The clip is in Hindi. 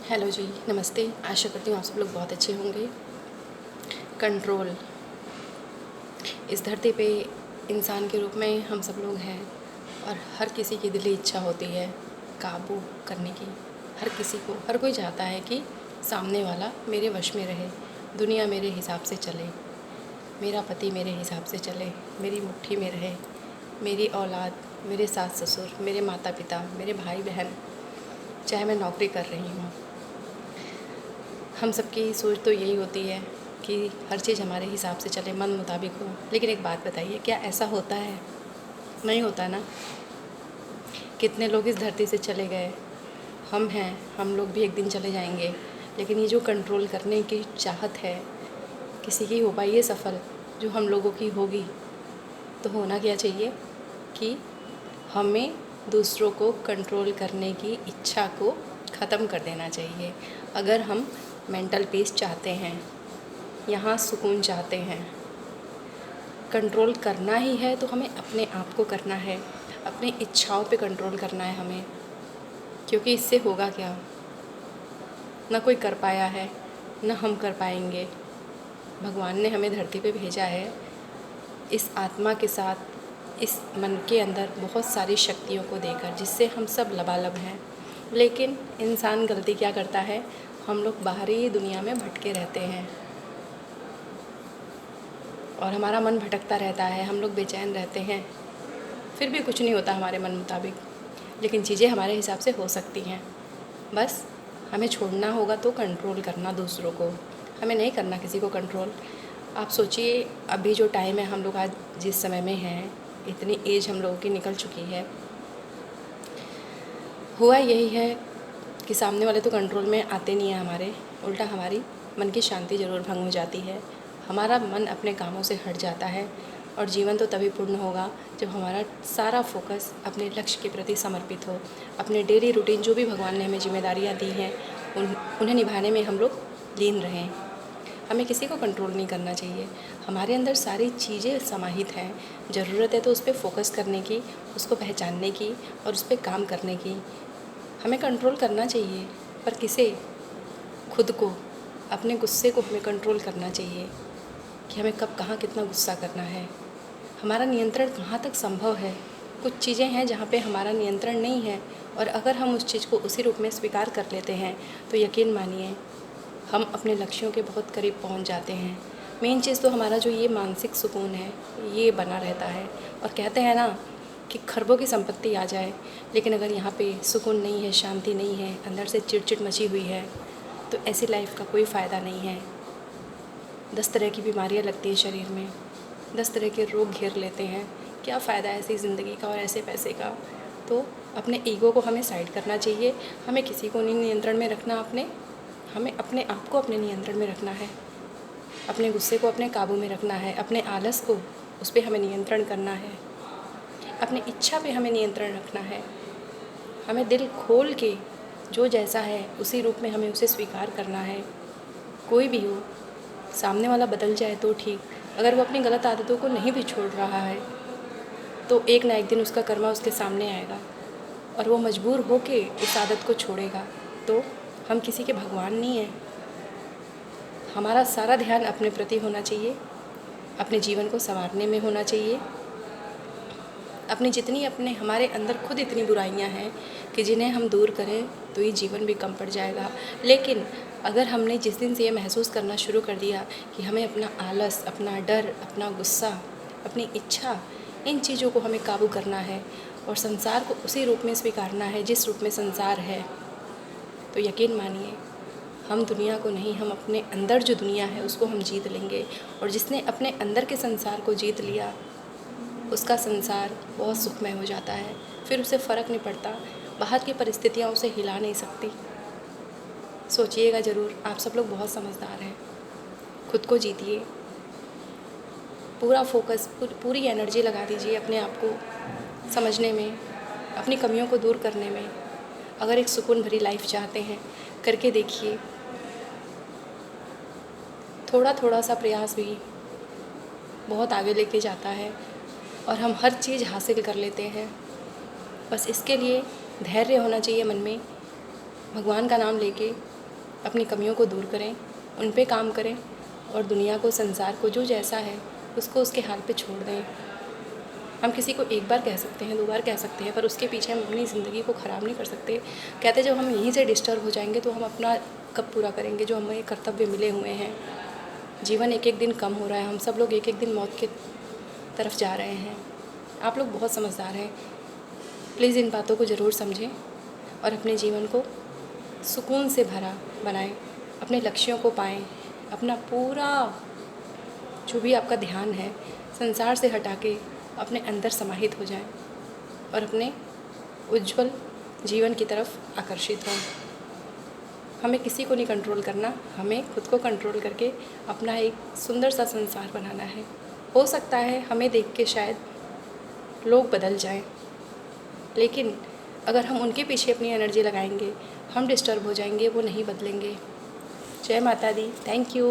हेलो जी, नमस्ते। आशा करती हूँ आप सब लोग बहुत अच्छे होंगे। कंट्रोल, इस धरती पे इंसान के रूप में हम सब लोग हैं और हर किसी की दिली इच्छा होती है काबू करने की। हर किसी को, हर कोई चाहता है कि सामने वाला मेरे वश में रहे, दुनिया मेरे हिसाब से चले, मेरा पति मेरे हिसाब से चले, मेरी मुट्ठी में रहे, मेरी औलाद, मेरे सास ससुर, मेरे माता पिता, मेरे भाई बहन, चाहे मैं नौकरी कर रही हूँ। हम सबकी सोच तो यही होती है कि हर चीज़ हमारे हिसाब से चले, मन मुताबिक हो। लेकिन एक बात बताइए, क्या ऐसा होता है? नहीं होता ना। कितने लोग इस धरती से चले गए, हम हैं, हम लोग भी एक दिन चले जाएंगे। लेकिन ये जो कंट्रोल करने की चाहत है, किसी की हो पाई है सफल, जो हम लोगों की होगी। तो होना क्या चाहिए कि हमें दूसरों को कंट्रोल करने की इच्छा को ख़त्म कर देना चाहिए। अगर हम मेंटल पीस चाहते हैं, यहाँ सुकून चाहते हैं, कंट्रोल करना ही है तो हमें अपने आप को करना है, अपनी इच्छाओं पे कंट्रोल करना है हमें। क्योंकि इससे होगा क्या, ना कोई कर पाया है, ना हम कर पाएंगे। भगवान ने हमें धरती पे भेजा है इस आत्मा के साथ, इस मन के अंदर बहुत सारी शक्तियों को देकर, जिससे हम सब लबालब हैं। लेकिन इंसान गलती क्या करता है, हम लोग बाहरी दुनिया में भटके रहते हैं और हमारा मन भटकता रहता है, हम लोग बेचैन रहते हैं। फिर भी कुछ नहीं होता हमारे मन मुताबिक, लेकिन चीज़ें हमारे हिसाब से हो सकती हैं। बस हमें छोड़ना होगा तो कंट्रोल करना दूसरों को, हमें नहीं करना किसी को कंट्रोल। आप सोचिए, अभी जो टाइम है, हम लोग आज जिस समय में हैं, इतनी एज हम लोगों की निकल चुकी है। हुआ यही है कि सामने वाले तो कंट्रोल में आते नहीं हैं हमारे, उल्टा हमारी मन की शांति ज़रूर भंग हो जाती है। हमारा मन अपने कामों से हट जाता है और जीवन तो तभी पूर्ण होगा जब हमारा सारा फोकस अपने लक्ष्य के प्रति समर्पित हो। अपने डेली रूटीन, जो भी भगवान ने हमें जिम्मेदारियाँ दी हैं, उन्हें निभाने में हम लोग लीन रहें। हमें किसी को कंट्रोल नहीं करना चाहिए। हमारे अंदर सारी चीज़ें समाहित हैं, ज़रूरत है तो उस पर फोकस करने की, उसको पहचानने की और उस पर काम करने की। हमें कंट्रोल करना चाहिए, पर किसे? खुद को, अपने गुस्से को हमें कंट्रोल करना चाहिए कि हमें कब कहाँ कितना गुस्सा करना है। हमारा नियंत्रण कहाँ तक संभव है। कुछ चीज़ें हैं जहाँ पे हमारा नियंत्रण नहीं है, और अगर हम उस चीज़ को उसी रूप में स्वीकार कर लेते हैं तो यकीन मानिए हम अपने लक्ष्यों के बहुत करीब पहुँच जाते हैं। मेन चीज़ तो हमारा जो ये मानसिक सुकून है, ये बना रहता है। और कहते हैं ना कि खरबों की संपत्ति आ जाए, लेकिन अगर यहाँ पे सुकून नहीं है, शांति नहीं है, अंदर से चिड़चिड़ मची हुई है, तो ऐसी लाइफ का कोई फ़ायदा नहीं है। 10 तरह की बीमारियाँ लगती हैं शरीर में, 10 तरह के रोग घेर लेते हैं। क्या फ़ायदा ऐसी ज़िंदगी का और ऐसे पैसे का? तो अपने ईगो को हमें साइड करना चाहिए। हमें किसी को नहीं नियंत्रण में रखना, हमें अपने आप को अपने नियंत्रण में रखना है, अपने गुस्से को अपने काबू में रखना है, अपने आलस को उस पर हमें नियंत्रण करना है, अपनी इच्छा पे हमें नियंत्रण रखना है। हमें दिल खोल के जो जैसा है उसी रूप में हमें उसे स्वीकार करना है। कोई भी हो, सामने वाला बदल जाए तो ठीक, अगर वो अपनी गलत आदतों को नहीं भी छोड़ रहा है तो एक ना एक दिन उसका कर्मा उसके सामने आएगा और वो मजबूर हो के उस आदत को छोड़ेगा। तो हम किसी के भगवान नहीं हैं। हमारा सारा ध्यान अपने प्रति होना चाहिए, अपने जीवन को संवारने में होना चाहिए। अपने हमारे अंदर खुद इतनी बुराइयां हैं कि जिन्हें हम दूर करें तो ये जीवन भी कम पड़ जाएगा। लेकिन अगर हमने जिस दिन से ये महसूस करना शुरू कर दिया कि हमें अपना आलस, अपना डर, अपना गुस्सा, अपनी इच्छा, इन चीज़ों को हमें काबू करना है और संसार को उसी रूप में स्वीकारना है जिस रूप में संसार है, तो यकीन मानिए हम दुनिया को नहीं, हम अपने अंदर जो दुनिया है उसको हम जीत लेंगे। और जिसने अपने अंदर के संसार को जीत लिया, उसका संसार बहुत सुखमय हो जाता है। फिर उसे फ़र्क नहीं पड़ता, बाहर की परिस्थितियाँ उसे हिला नहीं सकती। सोचिएगा ज़रूर, आप सब लोग बहुत समझदार हैं। खुद को जीतिए, पूरा फोकस, पूरी एनर्जी लगा दीजिए अपने आप को समझने में, अपनी कमियों को दूर करने में। अगर एक सुकून भरी लाइफ चाहते हैं, करके देखिए। थोड़ा थोड़ा सा प्रयास भी बहुत आगे लेके जाता है और हम हर चीज़ हासिल कर लेते हैं। बस इसके लिए धैर्य होना चाहिए मन में, भगवान का नाम लेके अपनी कमियों को दूर करें, उन पे काम करें और दुनिया को, संसार को, जो जैसा है उसको उसके हाल पे छोड़ दें। हम किसी को एक बार कह सकते हैं, 2 बार कह सकते हैं, पर उसके पीछे हम अपनी ज़िंदगी को ख़राब नहीं कर सकते। कहते जब हम यहीं से डिस्टर्ब हो जाएंगे तो हम अपना कब पूरा करेंगे जो हमें कर्तव्य मिले हुए हैं। जीवन एक एक दिन कम हो रहा है, हम सब लोग एक एक दिन मौत की तरफ जा रहे हैं। आप लोग बहुत समझदार हैं, प्लीज़ इन बातों को ज़रूर समझें और अपने जीवन को सुकून से भरा बनाएं, अपने लक्ष्यों को पाएं, अपना पूरा जो भी आपका ध्यान है संसार से हटा के अपने अंदर समाहित हो जाएं और अपने उज्जवल जीवन की तरफ आकर्षित हों। हमें किसी को नहीं कंट्रोल करना, हमें खुद को कंट्रोल करके अपना एक सुंदर सा संसार बनाना है। हो सकता है हमें देख के शायद लोग बदल जाएं, लेकिन अगर हम उनके पीछे अपनी एनर्जी लगाएंगे, हम डिस्टर्ब हो जाएंगे, वो नहीं बदलेंगे। जय माता दी। Thank you.